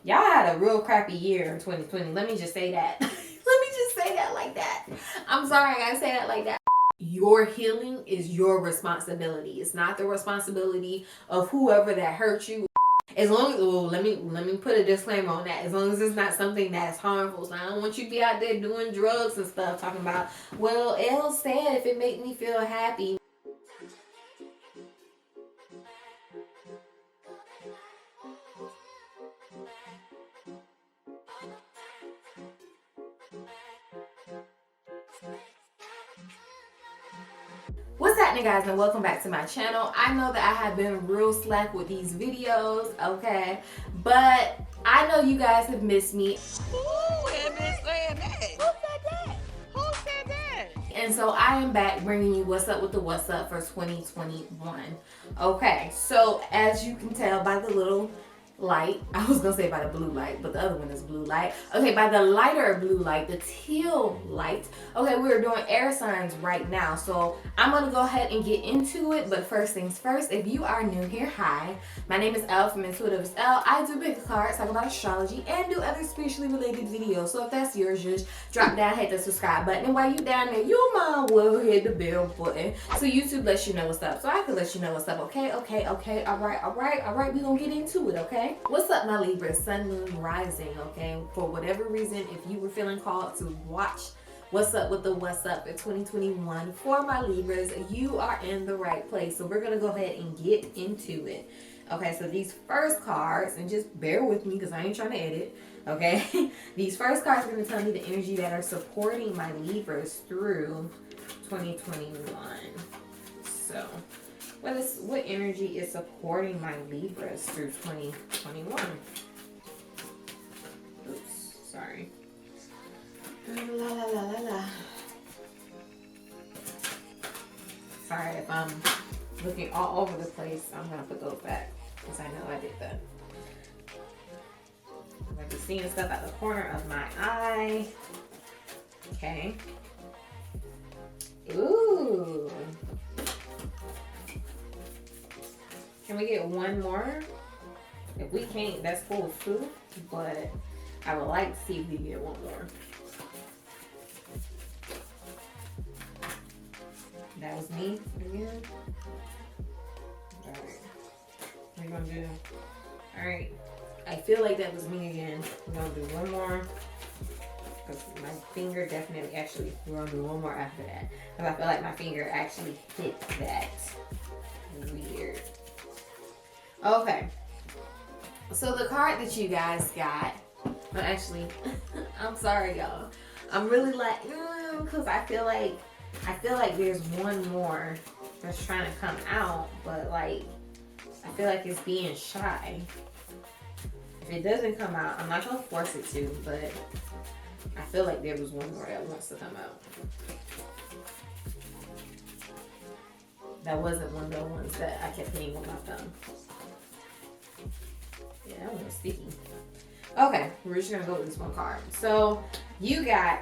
Y'all had a real crappy year in 2020. Let me just say that. Let me just say that like that. I'm sorry, I gotta say that like that. Your healing is your responsibility. It's not the responsibility of whoever that hurt you. As long as, well, let me put a disclaimer on that. As long as it's not something that's harmful. So I don't want you to be out there doing drugs and stuff, talking about, well, Elle said if it make me feel happy. What's happening, guys, and welcome back to my channel. I know that I have been real slack with these videos, okay, but I know you guys have missed me. Who have been saying that? Who said that? Who said that? And so I am back bringing you what's up with the what's up for 2021. Okay, so as you can tell by the little light, I was gonna say by the blue light, but the other one is blue light. Okay, by the lighter blue light, the teal light. Okay, we're doing air signs right now, so I'm gonna go ahead and get into it. But first things first, if you are new here, hi, my name is Elle from IntuitiveasElle. I do pick cards, talk about astrology, and do other spiritually related videos. So if that's yours, just drop down, hit the subscribe button, and while you down there, you might well hit the bell button so YouTube lets you know what's up, so I can let you know what's up. Okay, all right, we gonna get into it. Okay, what's up, my Libra, sun, moon, rising? Okay, for whatever reason, if you were feeling called to watch what's up with the what's up in 2021 for my Libras, you are in the right place. So we're gonna go ahead and get into it. Okay, so these first cards, and just bear with me because I ain't trying to edit, okay? These first cards are going to tell me the energy that are supporting my Libras through 2021. So, what energy is supporting my Libras through 2021? Oops, sorry. Sorry if I'm looking all over the place. I'm going to put those back because I know I did that. I'm going to be seeing stuff out the corner of my eye. Okay. Ooh. Can we get one more? If we can't, that's cool too. But I would like to see if we get one more. That was me again. Alright. We're gonna do. Alright. I feel like that was me again. We're gonna do one more. Because my finger definitely actually. We're gonna do one more after that. Because I feel like my finger actually hit that. Weird. Okay. So the card that you guys got. Well, actually, I'm sorry, y'all. I'm really like, because I feel like there's one more that's trying to come out, but like, I feel like it's being shy. If it doesn't come out, I'm not gonna force it to, but I feel like there was one more that wants to come out. That wasn't one of the ones that I kept hitting with my thumb. Yeah, that one was sticky. Okay, we're just gonna go with this one card. So you got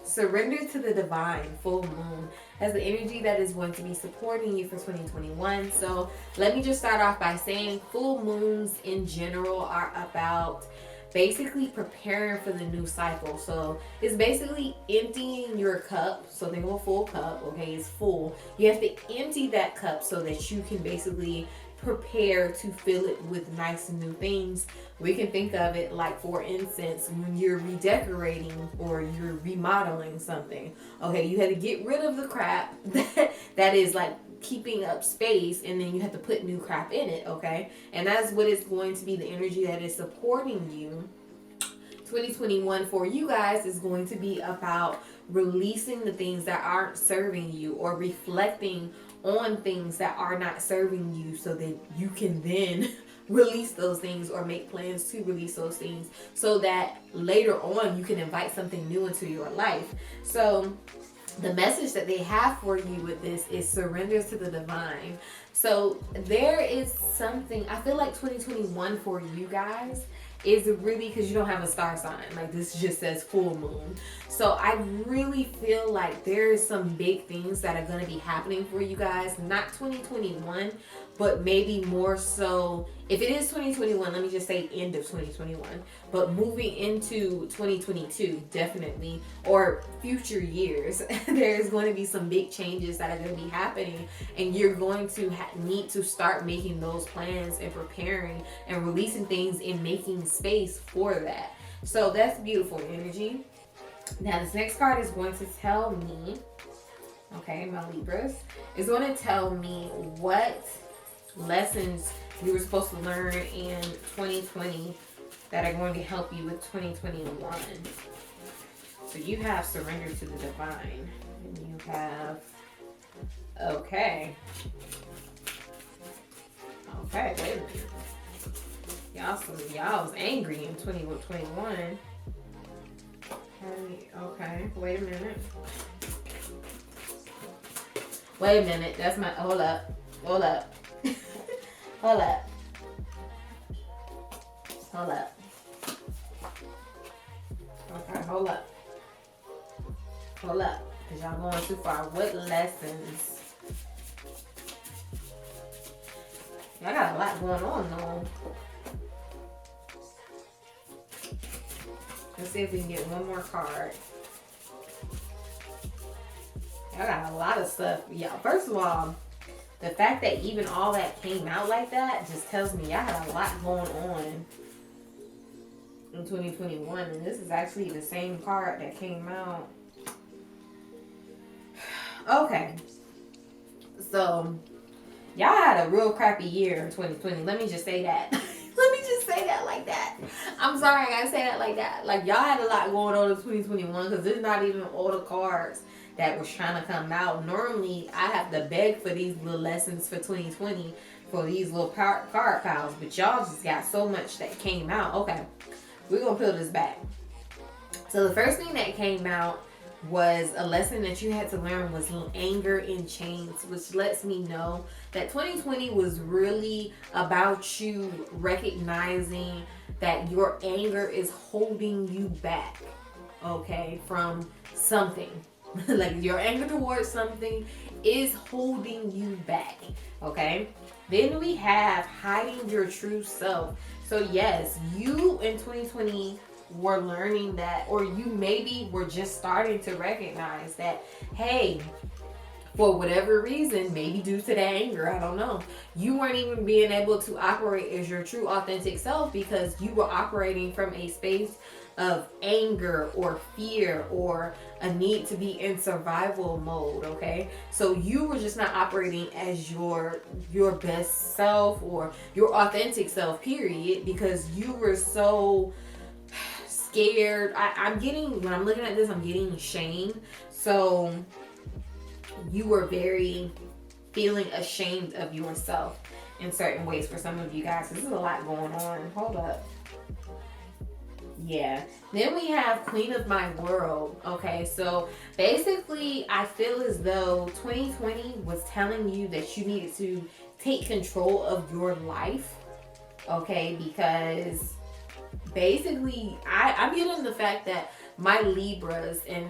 Surrender to the Divine, full moon, as the energy that is going to be supporting you for 2021. So let me just start off by saying full moons in general are about basically preparing for the new cycle. So it's basically emptying your cup. So think of a full cup, okay? It's full. You have to empty that cup so that you can basically prepare to fill it with nice new things. We can think of it like, for instance, when you're redecorating or you're remodeling something. Okay, you had to get rid of the crap that is like keeping up space, and then you have to put new crap in it, okay? And that's what is going to be the energy that is supporting you. 2021 for you guys is going to be about releasing the things that aren't serving you, or reflecting on things that are not serving you, so that you can then release those things or make plans to release those things, so that later on you can invite something new into your life. So the message that they have for you with this is surrender to the divine. So there is something, I feel like 2021 for you guys is really, because you don't have a star sign, like this just says full moon. So I really feel like there's some big things that are going to be happening for you guys, not 2021, but maybe more so if it is 2021, let me just say end of 2021, but moving into 2022, definitely, or future years, there's going to be some big changes that are going to be happening, and you're going to need to start making those plans and preparing and releasing things and making space for that. So that's beautiful energy. Now this next card is going to tell me, okay, my Libras, is going to tell me what lessons you were supposed to learn in 2020 that are going to help you with 2021. So you have surrender to the divine. And you have, okay, wait a minute. Y'all was angry in 2021. Okay, wait a minute. That's my, hold up. Hold up. Okay, hold up. Because y'all going too far. What lessons? Y'all got a lot going on though. Let's see if we can get one more card. Y'all got a lot of stuff. Yeah, first of all, the fact that even all that came out like that just tells me y'all had a lot going on in 2021. And this is actually the same card that came out. Okay. So, y'all had a real crappy year in 2020. Let me just say that. Let me just say that like that. I'm sorry I gotta say that like that. Like, y'all had a lot going on in 2021 because there's not even all the cards that was trying to come out. Normally, I have to beg for these little lessons for 2020 for these little card piles, but y'all just got so much that came out. Okay, we're gonna peel this back. So the first thing that came out was a lesson that you had to learn was anger in chains, which lets me know that 2020 was really about you recognizing that your anger is holding you back, okay, from something. Like your anger towards something is holding you back, okay? Then we have hiding your true self. So yes, you in 2020 were learning that, or you maybe were just starting to recognize that, hey, for whatever reason, maybe due to the anger, I don't know, you weren't even being able to operate as your true authentic self because you were operating from a space of anger or fear or a need to be in survival mode, okay? So you were just not operating as your best self or your authentic self, period, because you were so scared. I'm getting, when I'm looking at this, I'm getting shame. So you were very feeling ashamed of yourself in certain ways for some of you guys. This is a lot going on. Hold up. Yeah. Then we have Queen of My World. Okay, so basically I feel as though 2020 was telling you that you needed to take control of your life. Okay, because basically I'm getting the fact that my Libras, and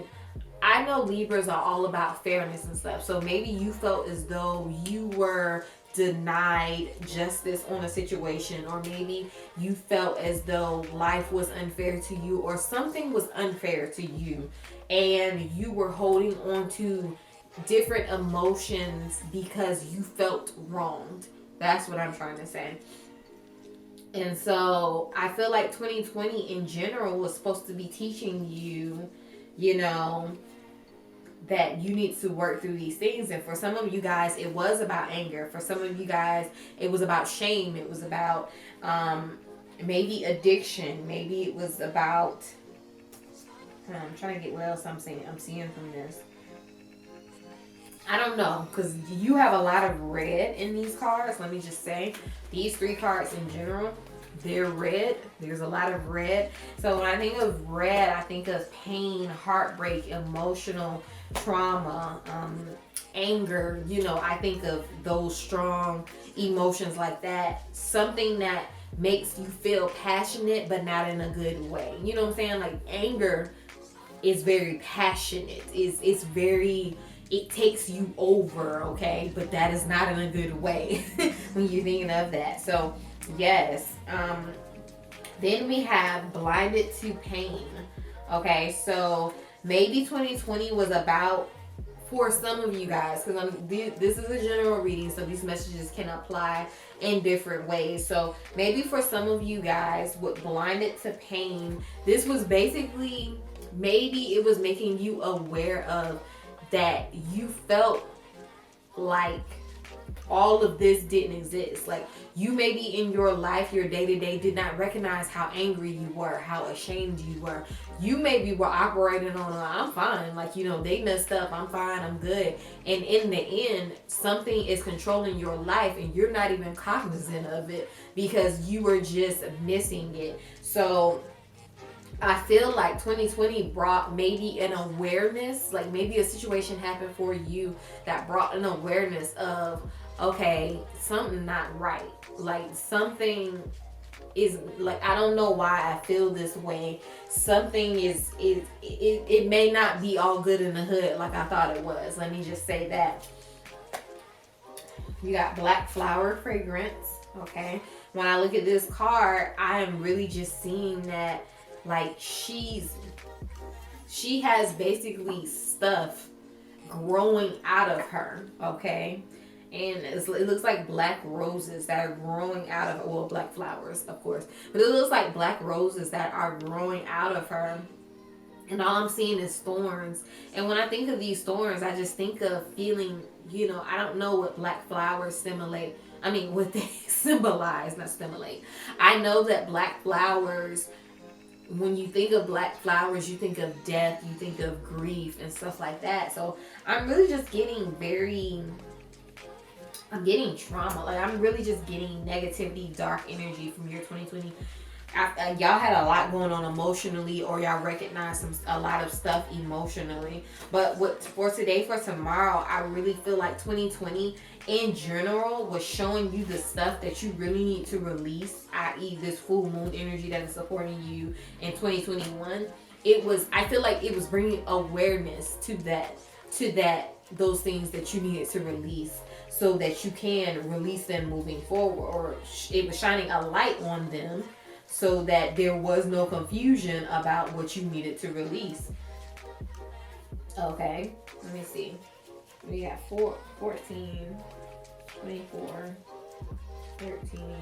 I know Libras are all about fairness and stuff, so maybe you felt as though you were denied justice on a situation, or maybe you felt as though life was unfair to you or something was unfair to you, and you were holding on to different emotions because you felt wronged. That's what I'm trying to say. And so I feel like 2020 in general was supposed to be teaching you, you know, that you need to work through these things. And for some of you guys, it was about anger. For some of you guys, it was about shame. It was about maybe addiction. Maybe it was about, I'm trying to get what else I'm seeing from this. I don't know, because you have a lot of red in these cards. Let me just say, these three cards in general, they're red. There's a lot of red. So when I think of red, I think of pain, heartbreak, emotional trauma, anger. You know, I think of those strong emotions like that. Something that makes you feel passionate, but not in a good way. You know what I'm saying? Like, anger is very passionate. It's very, it takes you over, okay? But that is not in a good way when you're thinking of that. So Yes. Then we have blinded to pain. Okay, so maybe 2020 was about, for some of you guys, because this is a general reading, so these messages can apply in different ways. So maybe for some of you guys, with blinded to pain, this was basically, maybe it was making you aware of that you felt like all of this didn't exist. Like, you maybe in your life, your day-to-day, did not recognize how angry you were, how ashamed you were. You maybe were operating on I'm fine, like, you know, they messed up, I'm fine, I'm good. And in the end, something is controlling your life and you're not even cognizant of it because you were just missing it. So I feel like 2020 brought maybe an awareness, like maybe a situation happened for you that brought an awareness of, okay, something not right. Like, something is, like, I don't know why I feel this way. Something it may not be all good in the hood like I thought it was. Let me just say that. You got black flower fragrance, okay? When I look at this card, I am really just seeing that, like, she has basically stuff growing out of her, okay? And it looks like black roses that are growing out of, well, black flowers, of course, but it looks like black roses that are growing out of her. And all I'm seeing is thorns. And when I think of these thorns, I just think of feeling, you know, I don't know what black flowers stimulate. I mean, what they symbolize, not stimulate. I know that black flowers, when you think of black flowers, you think of death, you think of grief and stuff like that. So I'm really just getting I'm getting trauma. Like, I'm really just getting negativity, dark energy from year 2020. Y'all had a lot going on emotionally, or y'all recognized a lot of stuff emotionally. But for today, for tomorrow, I really feel like 2020 in general was showing you the stuff that you really need to release, i.e. this full moon energy that is supporting you in 2021. I feel like it was bringing awareness to those things that you needed to release, so that you can release them moving forward, or it was shining a light on them so that there was no confusion about what you needed to release. Okay, let me see. We got 14, 24, 13,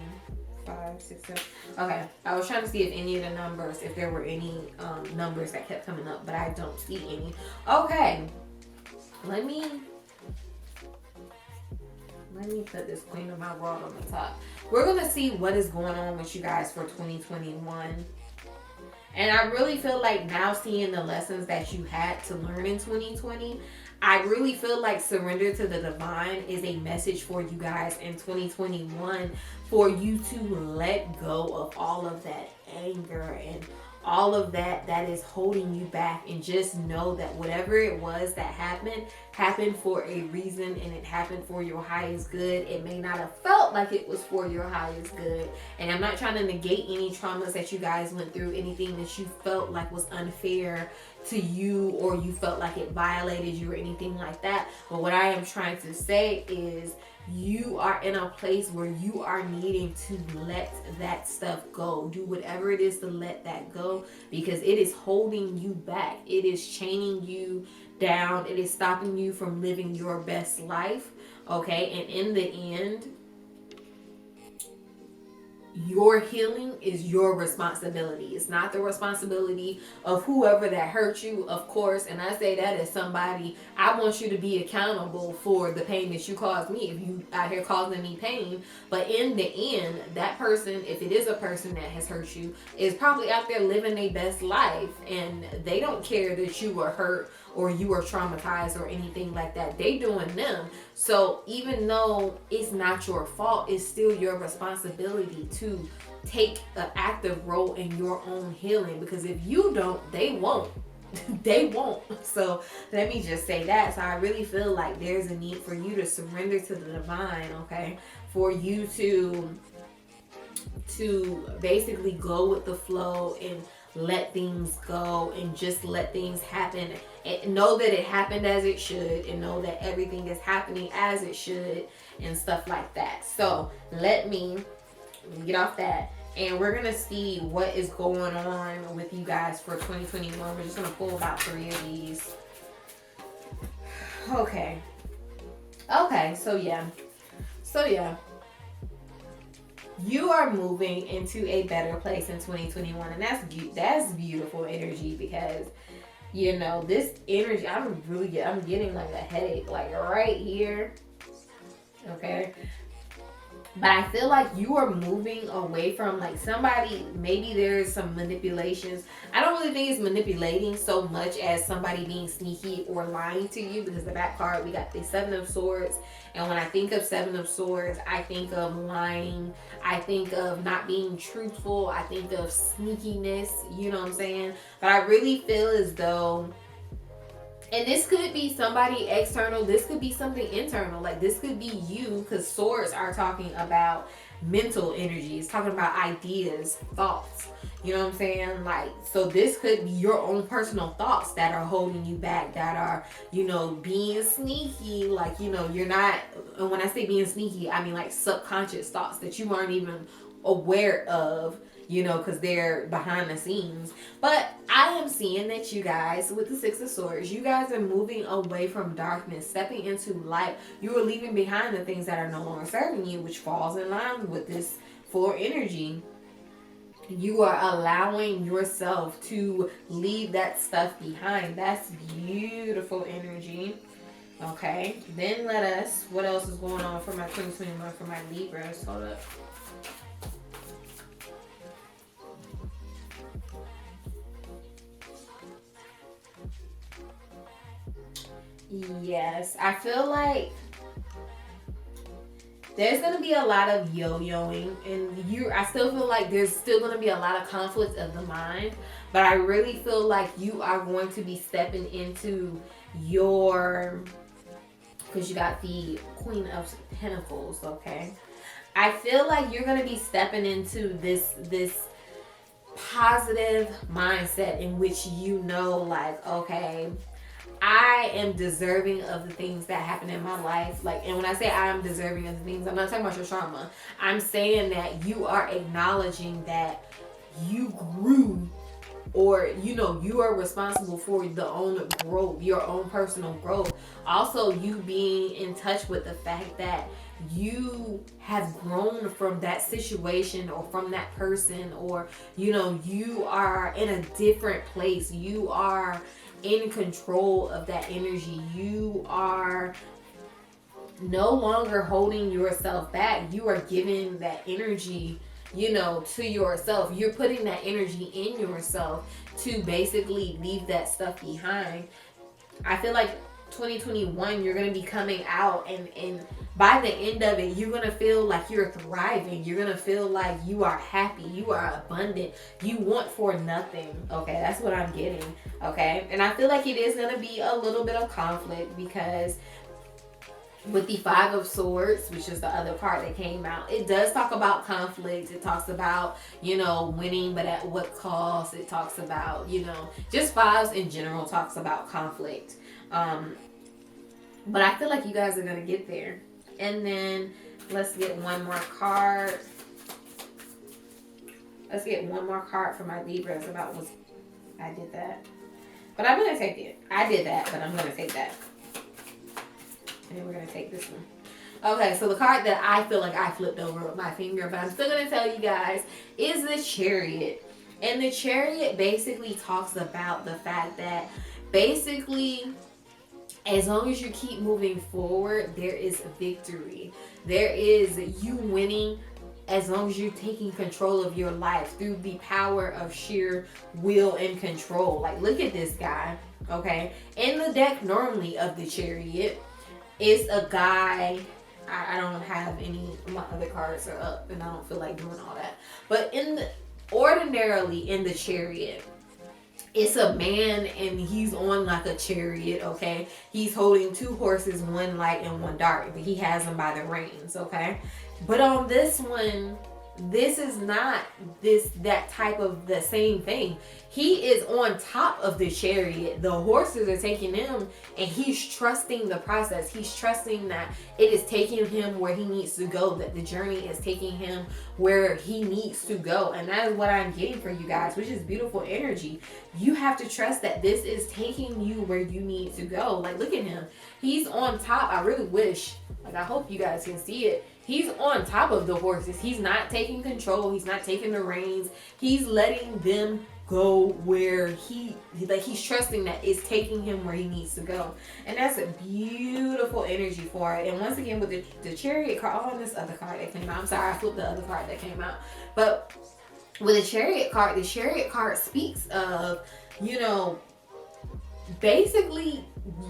5, 6, 7. Okay, I was trying to see if any of the numbers, if there were any numbers that kept coming up, but I don't see any. Okay, let me put this Queen of my World on the top. We're going to see what is going on with you guys for 2021. And I really feel like now, seeing the lessons that you had to learn in 2020, I really feel like surrender to the divine is a message for you guys in 2021, for you to let go of all of that anger and all of that is holding you back, and just know that whatever it was that happened for a reason, and it happened for your highest good. It may not have felt like it was for your highest good, and I'm not trying to negate any traumas that you guys went through, anything that you felt like was unfair to you, or you felt like it violated you, or anything like that. But what I am trying to say is, you are in a place where you are needing to let that stuff go. Do whatever it is to let that go, because it is holding you back. It is chaining you down. It is stopping you from living your best life. Okay, and in the end, your healing is your responsibility. It's not the responsibility of whoever that hurt you, of course. And I say that as somebody, I want you to be accountable for the pain that you caused me, if you out here causing me pain. But in the end, that person, if it is a person that has hurt you, is probably out there living their best life, and they don't care that you were hurt or you were traumatized or anything like that. They doing them. So even though it's not your fault, it's still your responsibility to take an active role in your own healing, because if you don't, they won't. They won't. So let me just say that. So I really feel like there's a need for you to surrender to the divine, okay? For you to basically go with the flow and let things go, and just let things happen, and know that it happened as it should, and know that everything is happening as it should, and stuff like that. So let me Get off that. And we're going to see what is going on with you guys for 2021. We're just going to pull about 3 of these. Okay. Okay, so yeah. You are moving into a better place in 2021. And that's beautiful energy, because you know, this energy, I'm getting like a headache, like right here. Okay. But I feel like you are moving away from like somebody, maybe there's some manipulations. I don't really think it's manipulating so much as somebody being sneaky or lying to you, because the back card, we got the 7 of Swords. And when I think of 7 of Swords, I think of lying. I think of not being truthful. I think of sneakiness, you know what I'm saying? But I really feel as though, and this could be somebody external. This could be something internal. Like this could be you, because swords are talking about mental energy. It's talking about ideas, thoughts. You know what I'm saying? Like, so this could be your own personal thoughts that are holding you back, that are, you know, being sneaky. Like, you know, you're not, and when I say being sneaky, I mean like subconscious thoughts that you aren't even aware of, you know, because they're behind the scenes. But I am seeing that you guys, with the 6 of Swords, you guys are moving away from darkness, stepping into light. You are leaving behind the things that are no longer serving you, which falls in line with this 4 energy. You are allowing yourself to leave that stuff behind. That's beautiful energy. Okay, then what else is going on for my 2021 for my Libras? Hold up. Yes, I feel like there's going to be a lot of yo-yoing, and I still feel like there's still going to be a lot of conflict of the mind, but I really feel like you are going to be stepping into because you got the Queen of Pentacles, okay? I feel like you're going to be stepping into this positive mindset in which you know, like, okay, I am deserving of the things that happen in my life. Like, and when I say I am deserving of the things, I'm not talking about your trauma. I'm saying that you are acknowledging that you grew, or, you know, you are responsible for the own growth, your own personal growth. Also, you being in touch with the fact that you have grown from that situation or from that person, or, you know, you are in a different place. You are in control of that energy. You are no longer holding yourself back. You are giving that energy, you know, to yourself. You're putting that energy in yourself to basically leave that stuff behind. I feel like 2021, you're going to be coming out, and by the end of it, you're going to feel like you're thriving. You're going to feel like you are happy. You are abundant. You want for nothing. Okay, that's what I'm getting. Okay, and I feel like it is going to be a little bit of conflict, because with the 5 of Swords, which is the other card that came out, it does talk about conflict. It talks about, you know, winning, but at what cost. It talks about, you know, just 5s in general talks about conflict. But I feel like you guys are going to get there. And then let's get one more card. Let's get one more card for my Libras about what I did that. But I'm going to take it. I did that, but I'm going to take that. And then we're going to take this one. Okay, so the card that I feel like I flipped over with my finger, but I'm still going to tell you guys, is the Chariot. And the Chariot basically talks about the fact that basically, as long as you keep moving forward, there is victory. There is you winning as long as you're taking control of your life through the power of sheer will and control. Like, look at this guy, okay? In the deck normally of the Chariot is a guy. I don't have any, my other cards are up and I don't feel like doing all that. But ordinarily in the Chariot, it's a man and he's on like a chariot, okay? He's holding 2 horses, one light and one dark, but he has them by the reins, okay? But on this one, this is not that type of the same thing. He is on top of the chariot. The horses are taking him, and he's trusting the process. He's trusting that it is taking him where he needs to go, that the journey is taking him where he needs to go. And that is what I'm getting for you guys, which is beautiful energy. You have to trust that this is taking you where you need to go. Like, look at him. He's on top. I really wish, like, I hope you guys can see it. He's on top of the horses. He's not taking control. He's not taking the reins. He's letting them go where he's trusting that it's taking him where he needs to go. And that's a beautiful energy for it. And once again, with the chariot card, oh, and this other card that came out. I'm sorry, I flipped the other card that came out. But with the chariot card speaks of, you know, basically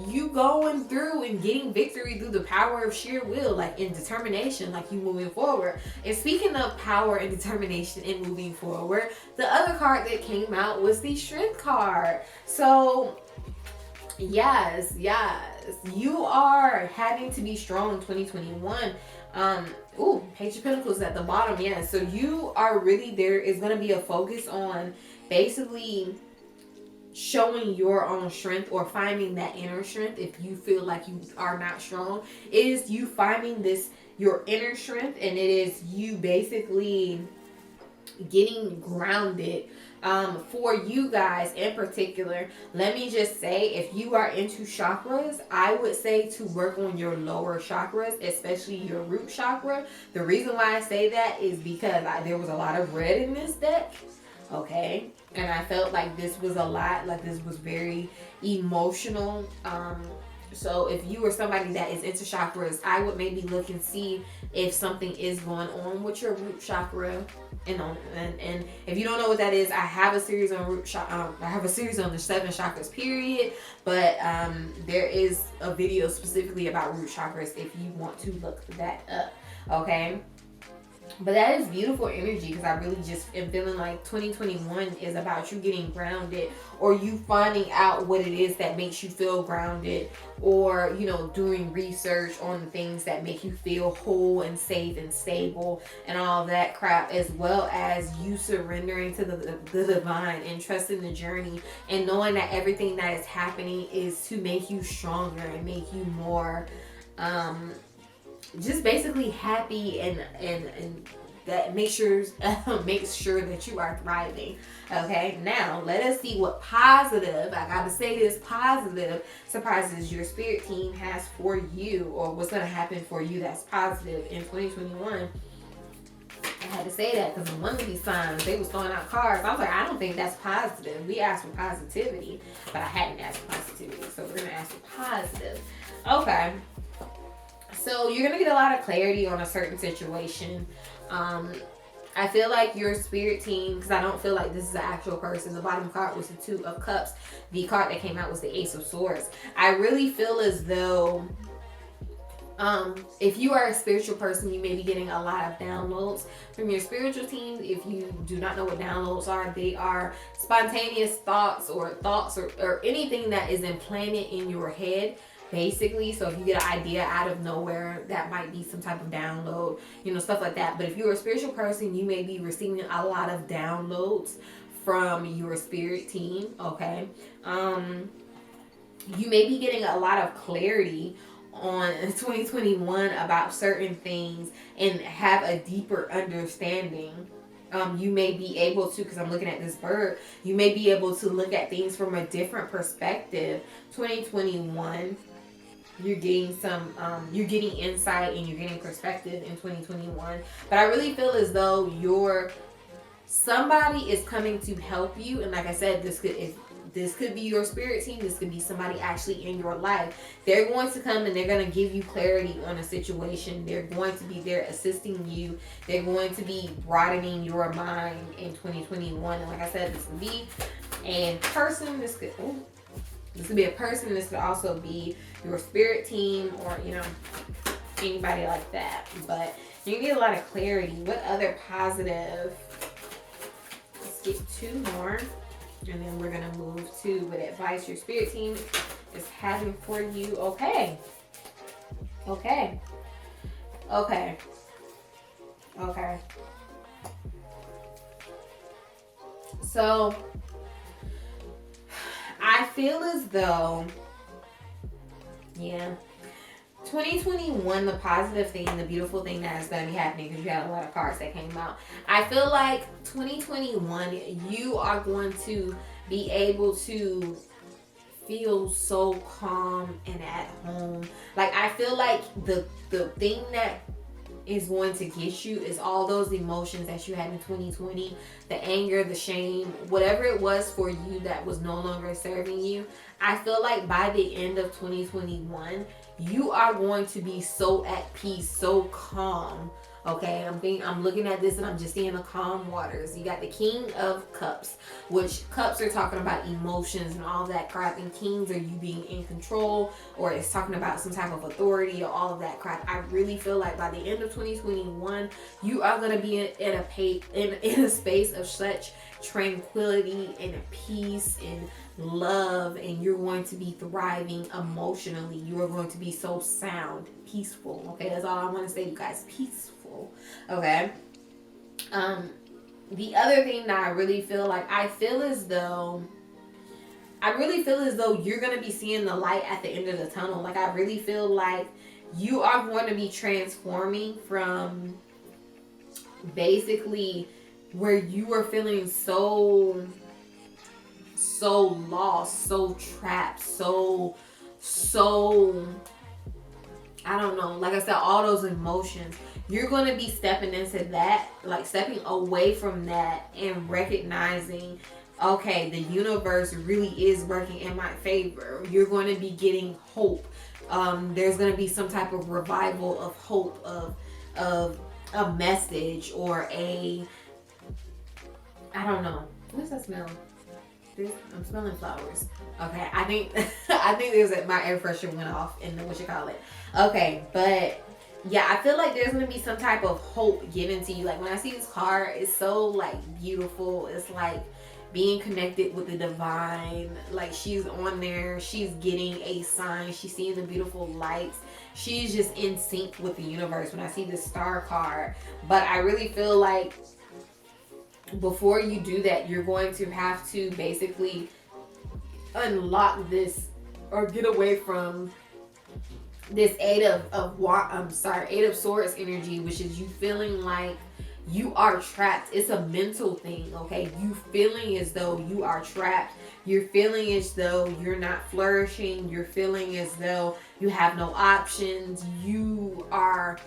you going through and getting victory through the power of sheer will, like in determination, like you moving forward. And speaking of power and determination and moving forward, the other card that came out was the strength card. So yes, you are having to be strong in 2021. Page of Pentacles at the bottom. Yeah, so you are really, there is going to be a focus on basically showing your own strength, or finding that inner strength. If you feel like you are not strong, it is you finding your inner strength, and it is you basically getting grounded. For you guys in particular, let me just say, if you are into chakras, I would say to work on your lower chakras, especially your root chakra. The reason why I say that is because there was a lot of red in this deck. Okay, and I felt like this was a lot, like this was very emotional. So if you are somebody that is into chakras, I would maybe look and see if something is going on with your root chakra. And if you don't know what that is, I have a series on root chakra. I have a series on the 7 chakras period, but there is a video specifically about root chakras if you want to look that up. Okay. But that is beautiful energy, because I really just am feeling like 2021 is about you getting grounded, or you finding out what it is that makes you feel grounded, or, you know, doing research on the things that make you feel whole and safe and stable and all that crap, as well as you surrendering to the divine and trusting the journey, and knowing that everything that is happening is to make you stronger and make you more just basically happy, and that makes sure that you are thriving. Okay, now let us see what positive, I gotta say this, positive surprises your spirit team has for you, or what's gonna happen for you that's positive in 2021. I had to say that because one of these signs, they was throwing out cards. I was like, I don't think that's positive. We asked for positivity, but I hadn't asked for positivity, so we're gonna ask for positive. Okay. So you're going to get a lot of clarity on a certain situation. I feel like your spirit team, because I don't feel like this is an actual person. The bottom card was the 2 of Cups. The card that came out was the Ace of Swords. I really feel as though if you are a spiritual person, you may be getting a lot of downloads from your spiritual team. If you do not know what downloads are, they are spontaneous thoughts or anything that is implanted in your head, basically. So if you get an idea out of nowhere, that might be some type of download, you know, stuff like that. But if you're a spiritual person, you may be receiving a lot of downloads from your spirit team. Okay. You may be getting a lot of clarity on 2021 about certain things and have a deeper understanding. You may be able to, because I'm looking at this bird, you may be able to look at things from a different perspective. 2021, you're getting you're getting insight and you're getting perspective in 2021. But I really feel as though somebody is coming to help you. And like I said, this could be your spirit team. This could be somebody actually in your life. They're going to come and they're going to give you clarity on a situation. They're going to be there assisting you. They're going to be broadening your mind in 2021. And like I said, this could be a person. This could be a person. This could also be your spirit team, or, you know, anybody like that. But you get a lot of clarity. What other positive? Let's get 2 more. And then we're going to move to what advice your spirit team is having for you. Okay. So I feel as though, yeah, 2021, the positive thing, the beautiful thing that is going to be happening, because you had a lot of cards that came out. I feel like 2021, you are going to be able to feel so calm and at home. Like, I feel like the thing that is going to get you is all those emotions that you had in 2020, the anger, the shame, whatever it was for you that was no longer serving you. I feel like by the end of 2021, you are going to be so at peace, so calm. Okay, I'm looking at this and I'm just seeing the calm waters. You got the King of Cups, which cups are talking about emotions and all that crap, and kings are you being in control, or it's talking about some type of authority or all of that crap. I really feel like by the end of 2021, you are going to be in a space of such tranquility and peace and love, and you're going to be thriving emotionally. You are going to be so sound, peaceful. Okay, that's all I want to say, you guys. Peaceful. Okay. The other thing that I really feel like, I really feel as though you're going to be seeing the light at the end of the tunnel. Like, I really feel like you are going to be transforming from basically where you were feeling so lost, so trapped, so I don't know, like I said, all those emotions. You're going to be stepping into that, like stepping away from that and recognizing, okay, the universe really is working in my favor. You're going to be getting hope. There's going to be some type of revival of hope, of a message, or I don't know. What does that smell? I'm smelling flowers. Okay, I think there's my air freshener went off in the Okay, but yeah, I feel like there's gonna be some type of hope given to you. Like, when I see this card, it's so like beautiful. It's like being connected with the divine. Like, she's on there, she's getting a sign, she's seeing the beautiful lights. She's just in sync with the universe when I see this star card. But I really feel like before you do that, you're going to have to basically unlock this, or get away from this Eight of Swords energy, which is you feeling like you are trapped. It's a mental thing, okay? You feeling as though you are trapped. You're feeling as though you're not flourishing. You're feeling as though you have no options. You are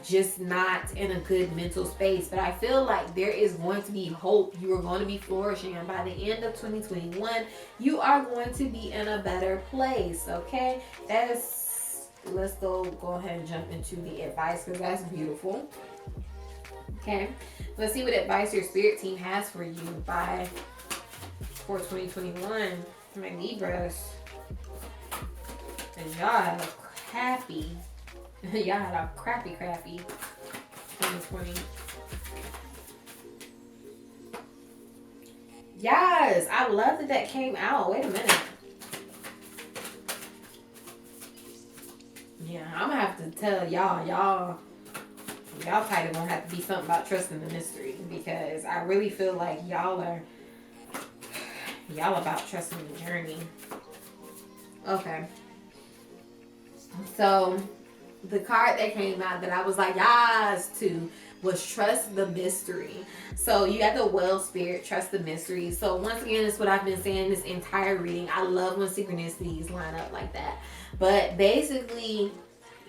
just not in a good mental space. But I feel like there is going to be hope. You are going to be flourishing, and by the end of 2021, you are going to be in a better place, okay? Let's go ahead and jump into the advice, because that's beautiful. Okay, let's see what advice your spirit team has for you for 2021. My Libras, and y'all had a crappy 2020. Yes, I love that came out. Wait a minute. Yeah, I'm gonna have to tell y'all title gonna have to be something about trusting the mystery, because I really feel like y'all about trusting the journey. Okay. So the card that came out that I was like, yes, to was trust the mystery. So you got the well spirit, trust the mystery. So once again, it's what I've been saying this entire reading. I love when synchronicities line up like that. But basically,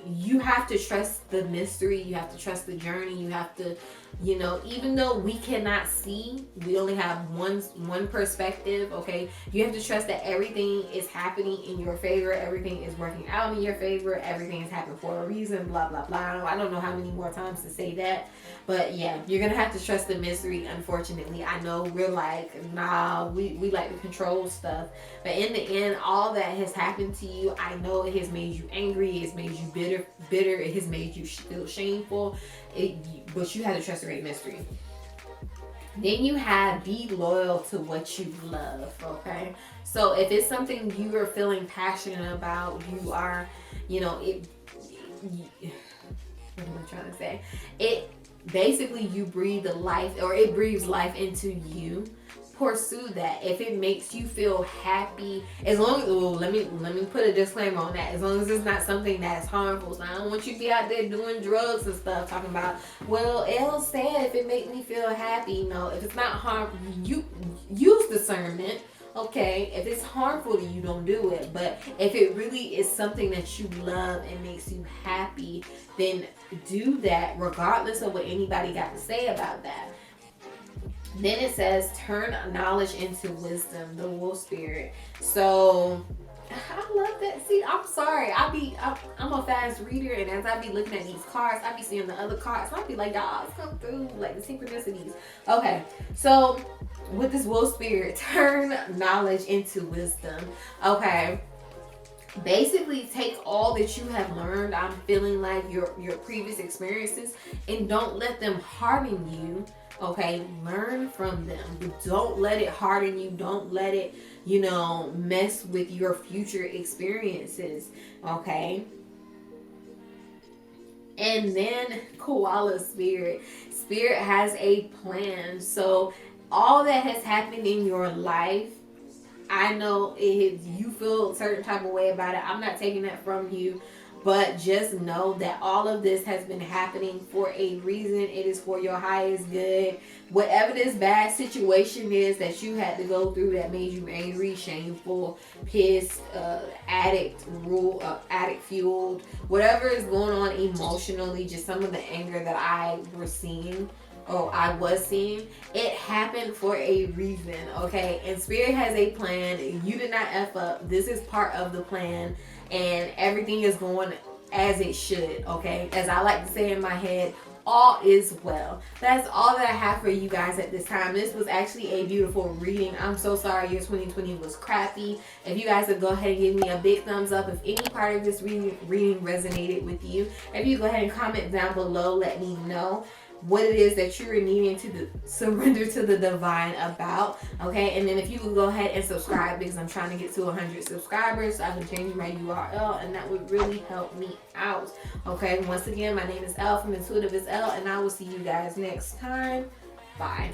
you have to trust the mystery. You have to trust the journey. You have to, even though we cannot see, we only have one perspective, okay? You have to trust that everything is happening in your favor. Everything is working out in your favor. Everything is happening for a reason, blah, blah, blah. I don't know how many more times to say that. But yeah, you're going to have to trust the mystery, unfortunately. I know we're like, nah, we like to control stuff. But in the end, all that has happened to you, I know it has made you angry. It has made you bitter. It has made you feel shameful. But you have to trust the great mystery. Then you have be loyal to what you love, okay? So if it's something you are feeling passionate about, you are, what am I trying to say? It basically, you breathe the life, or it breathes life into you. pursue that. If it makes you feel happy, as long as, well, let me put a disclaimer on that. As long as it's not something that's harmful. So I don't want you to be out there doing drugs and stuff, talking about, well, Elle said if it makes me feel happy. No, if it's not harmful, you use discernment. Okay, if it's harmful to you, don't do it. But if it really is something that you love and makes you happy, then do that regardless of what anybody got to say about that. Then it says, turn knowledge into wisdom, the wolf spirit. So I love that. See, I'm sorry. I'm a fast reader, and as I be looking at these cards, I be seeing the other cards. I'll be like, y'all, come through, like the synchronicities. Okay, so with this wolf spirit, turn knowledge into wisdom. Okay. Basically, take all that you have learned. I'm feeling like your previous experiences, and don't let them harden you. Okay, learn from them. Don't let it harden you. Don't let it, mess with your future experiences. Okay. And then koala spirit. Spirit has a plan. So all that has happened in your life, I know you feel a certain type of way about it. I'm not taking that from you. But just know that all of this has been happening for a reason. It is for your highest good. Whatever this bad situation is that you had to go through that made you angry, shameful, pissed, addict fueled, whatever is going on emotionally, just some of the anger that I was seeing, it happened for a reason, okay? And Spirit has a plan. You did not F up. This is part of the plan. And everything is going as it should, okay? As I like to say in my head, all is well. That's all that I have for you guys at this time. This was actually a beautiful reading. I'm so sorry your 2020 was crappy. If you guys would go ahead and give me a big thumbs up if any part of this reading resonated with you. If you go ahead and comment down below, let me know what it is that you're needing to surrender to the divine about, okay? And then if you would go ahead and subscribe, because I'm trying to get to 100 subscribers, so I can change my URL, and that would really help me out, okay? Once again, my name is Elle from EntuitiveasElle, and I will see you guys next time. Bye.